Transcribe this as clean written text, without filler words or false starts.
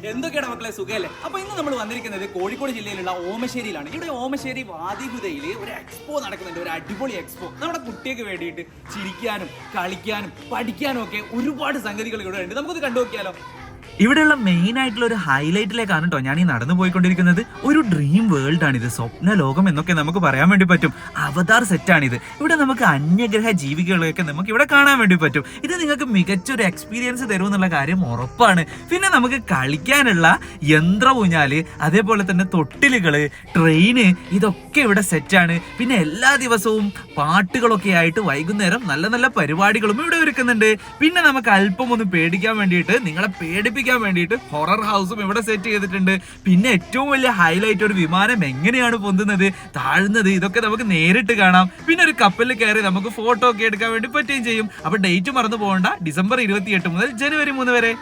എന്തൊക്കെയാണ് മക്കളെ, സുഖല്ലേ? അപ്പൊ ഇന്ന് നമ്മൾ വന്നിരിക്കുന്നത് കോഴിക്കോട് ജില്ലയിലുള്ള ഓമശ്ശേരിയിലാണ്. ഇവിടെ ഓമശ്ശേരി വാദിഹുദയിൽ ഒരു എക്സ്പോ നടക്കുന്നുണ്ട്, ഒരു അടിപൊളി എക്സ്പോ. നമ്മുടെ കുട്ടികൾക്ക് വേണ്ടിയിട്ട് ചിരിക്കാനും കളിക്കാനും പഠിക്കാനും ഒക്കെ ഒരുപാട് സംഗതികൾ ഇവിടെ ഉണ്ട്. നമുക്കത് കണ്ടു നോക്കിയാലോ? ഇവിടെയുള്ള മെയിൻ ആയിട്ടുള്ള ഒരു ഹൈലൈറ്റിലേക്കാണ് കേട്ടോ ഞാൻ ഈ നടന്നു പോയിക്കൊണ്ടിരിക്കുന്നത്. ഒരു ഡ്രീം വേൾഡ് ആണിത്, സ്വപ്ന ലോകം എന്നൊക്കെ നമുക്ക് പറയാൻ വേണ്ടി പറ്റും. അവതാർ സെറ്റാണിത്. ഇവിടെ നമുക്ക് അന്യഗ്രഹ ജീവികളെയൊക്കെ നമുക്ക് ഇവിടെ കാണാൻ വേണ്ടി പറ്റും. ഇത് നിങ്ങൾക്ക് മികച്ചൊരു എക്സ്പീരിയൻസ് തരും എന്നുള്ള കാര്യം ഉറപ്പാണ്. പിന്നെ നമുക്ക് കളിക്കാനുള്ള യന്ത്രഊഞ്ഞാല്, അതേപോലെ തന്നെ തൊട്ടിലുകള്, ട്രെയിന്, ഇതൊക്കെ ഇവിടെ സെറ്റാണ്. പിന്നെ എല്ലാ ദിവസവും പാട്ടുകളൊക്കെ ആയിട്ട് വൈകുന്നേരം നല്ല നല്ല പരിപാടികളും ഇവിടെ ഒരുക്കുന്നുണ്ട്. പിന്നെ നമുക്ക് അല്പം ഒന്ന് പേടിക്കാൻ വേണ്ടിയിട്ട്, നിങ്ങളെ പേടിപ്പിക്കാൻ വേണ്ടിയിട്ട് ഹൊറർ ഹൗസും ഇവിടെ സെറ്റ് ചെയ്തിട്ടുണ്ട്. പിന്നെ ഏറ്റവും വലിയ ഹൈലൈറ്റ്, ഒരു വിമാനം എങ്ങനെയാണ് പൊന്തുന്നത്, താഴുന്നത്, ഇതൊക്കെ നമുക്ക് നേരിട്ട് കാണാം. പിന്നെ ഒരു കപ്പലിൽ കയറി നമുക്ക് ഫോട്ടോ ഒക്കെ എടുക്കാൻ വേണ്ടി പറ്റുകയും ചെയ്യും. അപ്പൊ ഡേറ്റ് മറന്നു പോകണ്ട, ഡിസംബർ 28 മുതൽ ജനുവരി 3 വരെ.